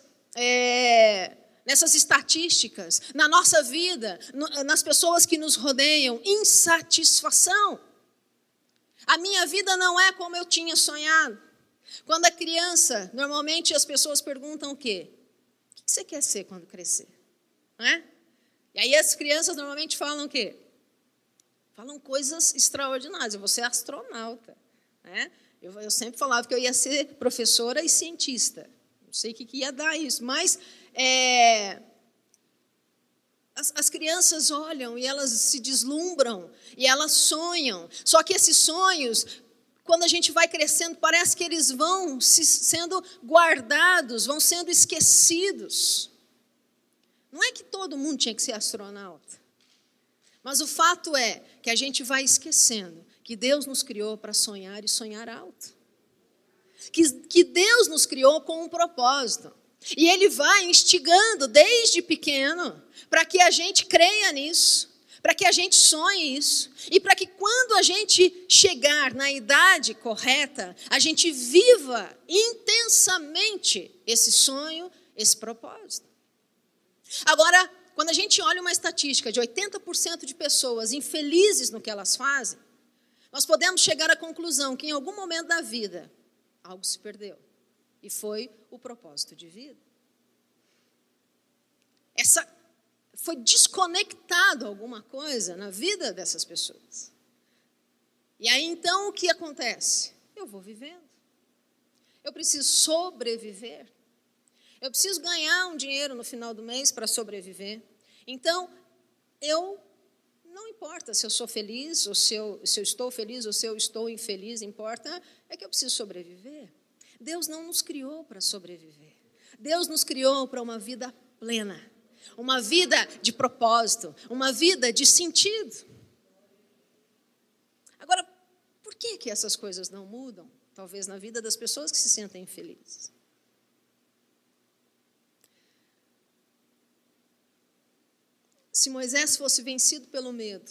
S1: estatísticas, na nossa vida, nas pessoas que nos rodeiam, insatisfação. A minha vida não é como eu tinha sonhado. Quando é criança, normalmente as pessoas perguntam o quê? O que você quer ser quando crescer? Não é? E aí as crianças normalmente falam o quê? Falam coisas extraordinárias. Eu vou ser astronauta. Né? Eu sempre falava que eu ia ser professora e cientista. Não sei o que ia dar isso, mas as crianças olham e elas se deslumbram e elas sonham. Só que esses sonhos, quando a gente vai crescendo, parece que eles vão sendo guardados, vão sendo esquecidos. Não é que todo mundo tinha que ser astronauta. Mas o fato é que a gente vai esquecendo que Deus nos criou para sonhar e sonhar alto. Que Deus nos criou com um propósito. E Ele vai instigando desde pequeno para que a gente creia nisso. Para que a gente sonhe isso. E para que quando a gente chegar na idade correta, a gente viva intensamente esse sonho, esse propósito. Agora, quando a gente olha uma estatística de 80% de pessoas infelizes no que elas fazem, nós podemos chegar à conclusão que em algum momento da vida, algo se perdeu. E foi o propósito de vida. Foi desconectado alguma coisa na vida dessas pessoas. E aí, então, o que acontece? Eu vou vivendo. Eu preciso sobreviver. Eu preciso ganhar um dinheiro no final do mês para sobreviver. Então, não importa se eu sou feliz, ou se eu estou feliz, ou se eu estou infeliz, importa é que eu preciso sobreviver. Deus não nos criou para sobreviver. Deus nos criou para uma vida plena. Uma vida de propósito, uma vida de sentido. Agora, por que essas coisas não mudam? Talvez na vida das pessoas que se sentem infelizes. Se Moisés fosse vencido pelo medo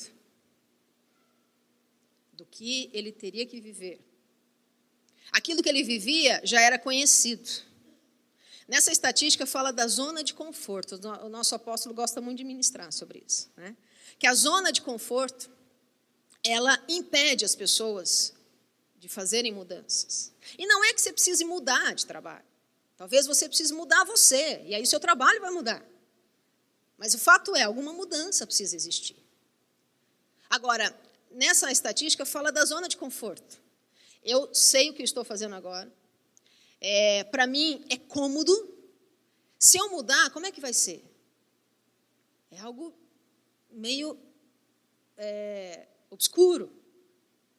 S1: do que ele teria que viver, aquilo que ele vivia já era conhecido. Nessa estatística fala da zona de conforto. O nosso apóstolo gosta muito de ministrar sobre isso. Né? Que a zona de conforto, ela impede as pessoas de fazerem mudanças. E não é que você precise mudar de trabalho. Talvez você precise mudar você, e aí seu trabalho vai mudar. Mas o fato é, alguma mudança precisa existir. Agora, nessa estatística fala da zona de conforto. Eu sei o que eu estou fazendo agora. Para mim é cômodo. Se eu mudar, como é que vai ser? É algo meio obscuro,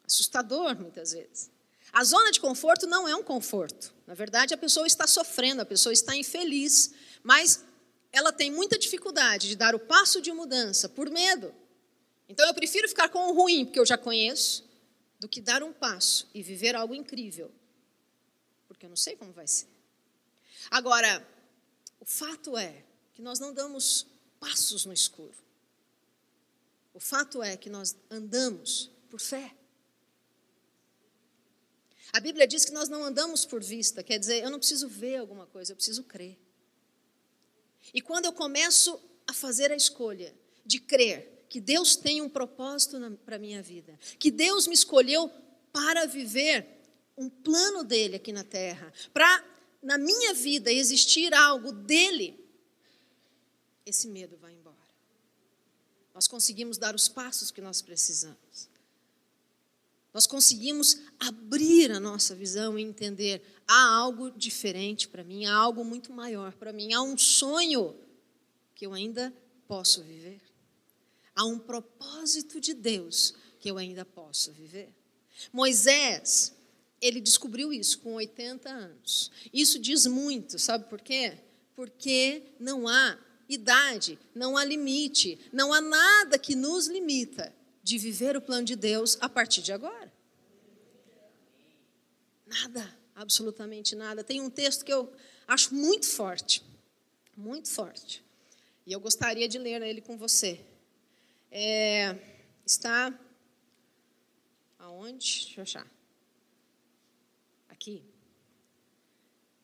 S1: assustador muitas vezes. A zona de conforto não é um conforto. Na verdade, a pessoa está sofrendo, a pessoa está infeliz, mas ela tem muita dificuldade de dar o passo de mudança por medo. Então eu prefiro ficar com o ruim, porque eu já conheço, do que dar um passo e viver algo incrível. Porque eu não sei como vai ser. Agora, o fato é que nós não damos passos no escuro. O fato é que nós andamos por fé. A Bíblia diz que nós não andamos por vista, quer dizer, eu não preciso ver alguma coisa, eu preciso crer. E quando eu começo a fazer a escolha de crer que Deus tem um propósito para a minha vida, que Deus me escolheu para viver um plano dele aqui na terra, para na minha vida existir algo dele, esse medo vai embora. Nós conseguimos dar os passos que nós precisamos. Nós conseguimos abrir a nossa visão e entender, há algo diferente para mim, há algo muito maior para mim, há um sonho que eu ainda posso viver. Há um propósito de Deus que eu ainda posso viver. Moisés, ele descobriu isso com 80 anos. Isso diz muito, sabe por quê? Porque não há idade, não há limite, não há nada que nos limita de viver o plano de Deus a partir de agora. Nada, absolutamente nada. Tem um texto que eu acho muito forte, e eu gostaria de ler ele com você. Está aonde? Deixa eu achar. Aqui.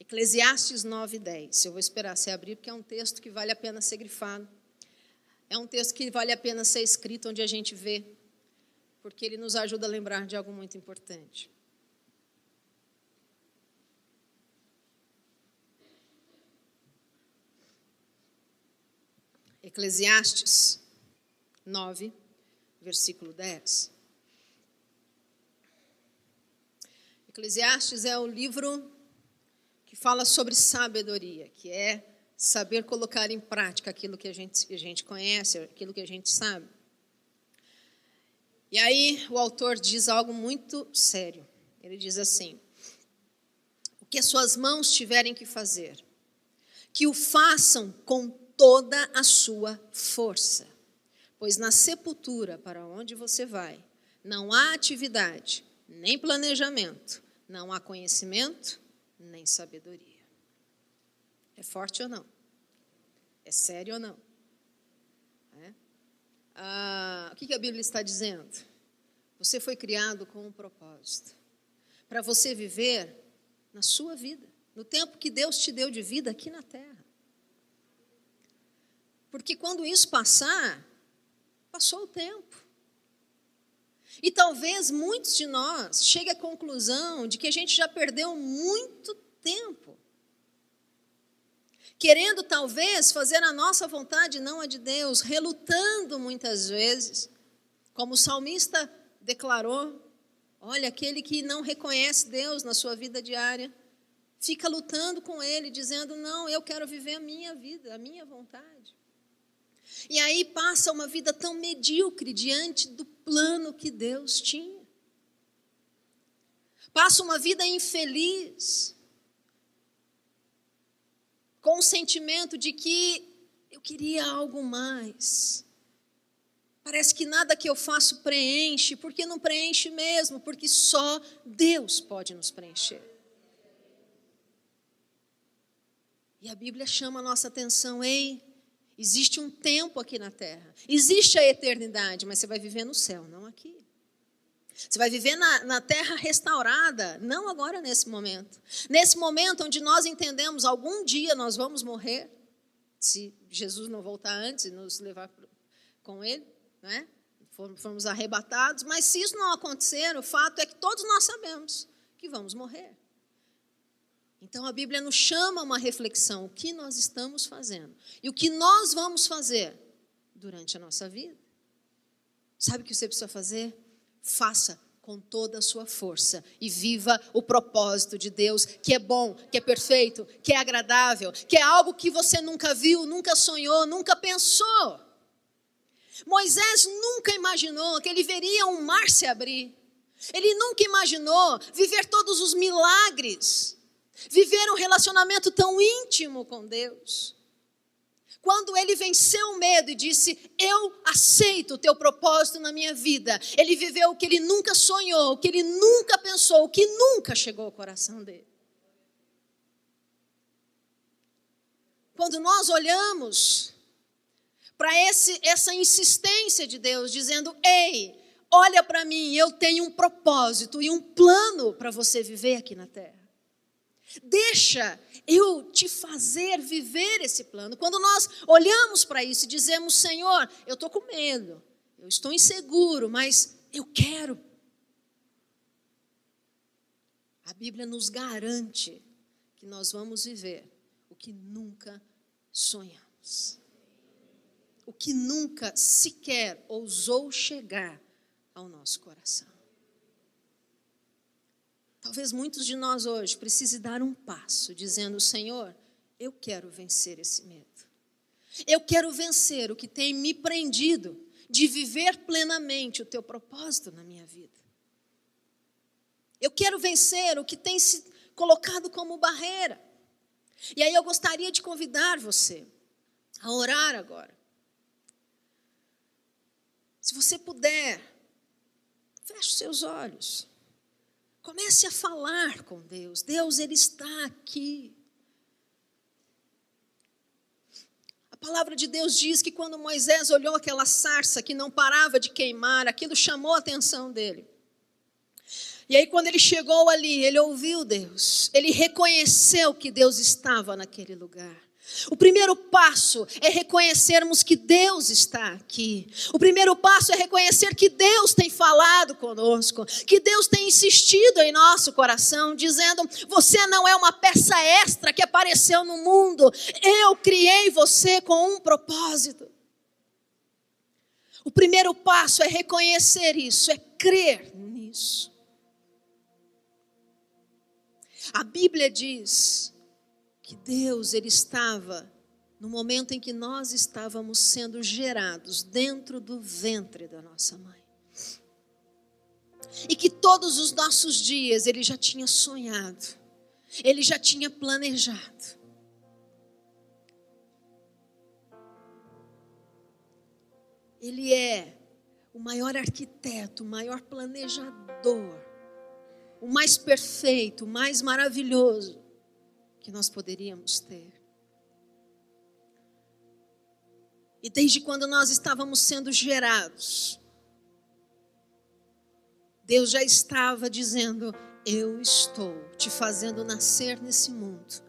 S1: Eclesiastes 9:10. Eu vou esperar você abrir, porque é um texto que vale a pena ser grifado. É um texto que vale a pena ser escrito, onde a gente vê, porque ele nos ajuda a lembrar de algo muito importante. Eclesiastes 9, versículo 10. Eclesiastes é o livro que fala sobre sabedoria, que é saber colocar em prática aquilo que a gente conhece, aquilo que a gente sabe. E aí o autor diz algo muito sério. Ele diz assim: o que as suas mãos tiverem que fazer, que o façam com toda a sua força, pois na sepultura para onde você vai, não há atividade, nem planejamento, não há conhecimento, nem sabedoria. É forte ou não? É sério ou não? O que a Bíblia está dizendo? Você foi criado com um propósito, para você viver na sua vida, no tempo que Deus te deu de vida aqui na terra. Porque quando isso passar, passou o tempo. E talvez muitos de nós cheguem à conclusão de que a gente já perdeu muito tempo, querendo talvez fazer a nossa vontade, não a de Deus, relutando muitas vezes, como o salmista declarou. Olha, aquele que não reconhece Deus na sua vida diária, fica lutando com ele, dizendo, não, eu quero viver a minha vida, a minha vontade. E aí passa uma vida tão medíocre diante do plano que Deus tinha. Passa uma vida infeliz, com o sentimento de que eu queria algo mais. Parece que nada que eu faço preenche, porque não preenche mesmo, porque só Deus pode nos preencher. E a Bíblia chama a nossa atenção, ei, existe um tempo aqui na terra, existe a eternidade, mas você vai viver no céu, não aqui. Você vai viver na terra restaurada, não agora nesse momento. Nesse momento onde nós entendemos, algum dia nós vamos morrer, se Jesus não voltar antes e nos levar com ele, né? Fomos arrebatados, mas se isso não acontecer, o fato é que todos nós sabemos que vamos morrer. Então a Bíblia nos chama a uma reflexão, o que nós estamos fazendo e o que nós vamos fazer durante a nossa vida. Sabe o que você precisa fazer? Faça com toda a sua força e viva o propósito de Deus, que é bom, que é perfeito, que é agradável, que é algo que você nunca viu, nunca sonhou, nunca pensou. Moisés nunca imaginou que ele veria um mar se abrir. Ele nunca imaginou viver todos os milagres, viver um relacionamento tão íntimo com Deus. Quando ele venceu o medo e disse, eu aceito o teu propósito na minha vida, ele viveu o que ele nunca sonhou, o que ele nunca pensou, o que nunca chegou ao coração dele. Quando nós olhamos para essa insistência de Deus, dizendo, ei, olha para mim, eu tenho um propósito e um plano para você viver aqui na terra. Deixa eu te fazer viver esse plano. Quando nós olhamos para isso e dizemos, Senhor, eu estou com medo, eu estou inseguro, mas eu quero. A Bíblia nos garante que nós vamos viver o que nunca sonhamos. O que nunca sequer ousou chegar ao nosso coração. Talvez muitos de nós hoje precisem dar um passo, dizendo, Senhor, eu quero vencer esse medo. Eu quero vencer o que tem me prendido de viver plenamente o teu propósito na minha vida. Eu quero vencer o que tem se colocado como barreira. E aí eu gostaria de convidar você a orar agora. Se você puder, feche os seus olhos. Comece a falar com Deus. Deus, Ele está aqui. A palavra de Deus diz que quando Moisés olhou aquela sarça que não parava de queimar, aquilo chamou a atenção dele. E aí quando ele chegou ali, ele ouviu Deus. Ele reconheceu que Deus estava naquele lugar. O primeiro passo é reconhecermos que Deus está aqui. O primeiro passo é reconhecer que Deus tem falado conosco, que Deus tem insistido em nosso coração, dizendo, você não é uma peça extra que apareceu no mundo. Eu criei você com um propósito. O primeiro passo é reconhecer isso, é crer nisso. A Bíblia diz que Deus, Ele estava no momento em que nós estávamos sendo gerados dentro do ventre da nossa mãe. E que todos os nossos dias Ele já tinha sonhado, Ele já tinha planejado. Ele é o maior arquiteto, o maior planejador, o mais perfeito, o mais maravilhoso que nós poderíamos ter. E desde quando nós estávamos sendo gerados, Deus já estava dizendo, eu estou te fazendo nascer nesse mundo,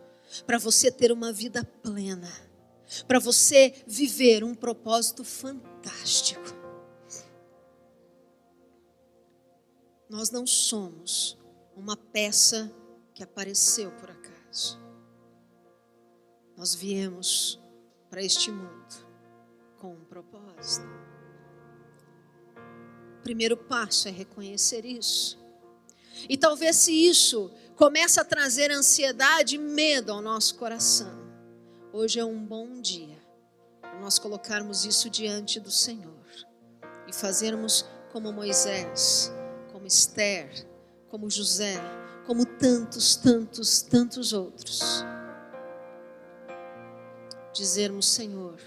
S1: para você ter uma vida plena, para você viver um propósito fantástico. Nós não somos uma peça que apareceu por acaso. Nós viemos para este mundo com um propósito. O primeiro passo é reconhecer isso. E talvez se isso comece a trazer ansiedade e medo ao nosso coração, hoje é um bom dia para nós colocarmos isso diante do Senhor e fazermos como Moisés, como Esther, como José, como tantos outros. Dizermos, Senhor,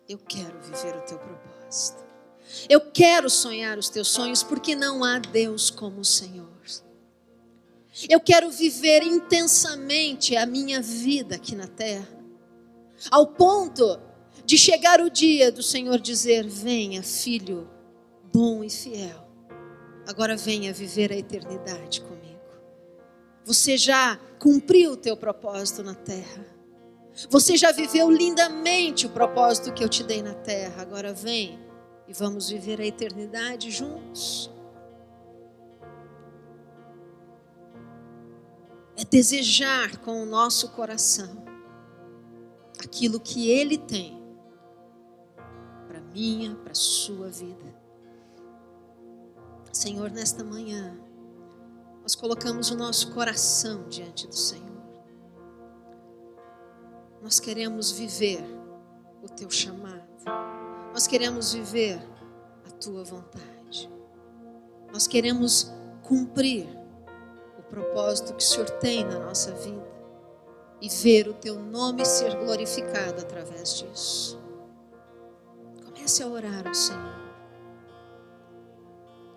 S1: eu quero viver o teu propósito. Eu quero sonhar os teus sonhos, porque não há Deus como o Senhor. Eu quero viver intensamente a minha vida aqui na terra, ao ponto de chegar o dia do Senhor dizer, venha, filho bom e fiel, agora venha viver a eternidade comigo. Você já cumpriu o teu propósito na terra. Você já viveu lindamente o propósito que eu te dei na terra. Agora vem e vamos viver a eternidade juntos. É desejar com o nosso coração aquilo que Ele tem para minha, para a sua vida. Senhor, nesta manhã, nós colocamos o nosso coração diante do Senhor. Nós queremos viver o teu chamado. Nós queremos viver a tua vontade. Nós queremos cumprir o propósito que o Senhor tem na nossa vida e ver o teu nome ser glorificado através disso. Comece a orar ao Senhor.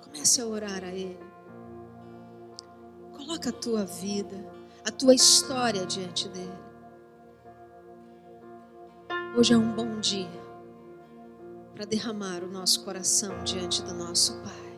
S1: Comece a orar a Ele. Coloca a tua vida, a tua história diante dEle. Hoje é um bom dia para derramar o nosso coração diante do nosso Pai.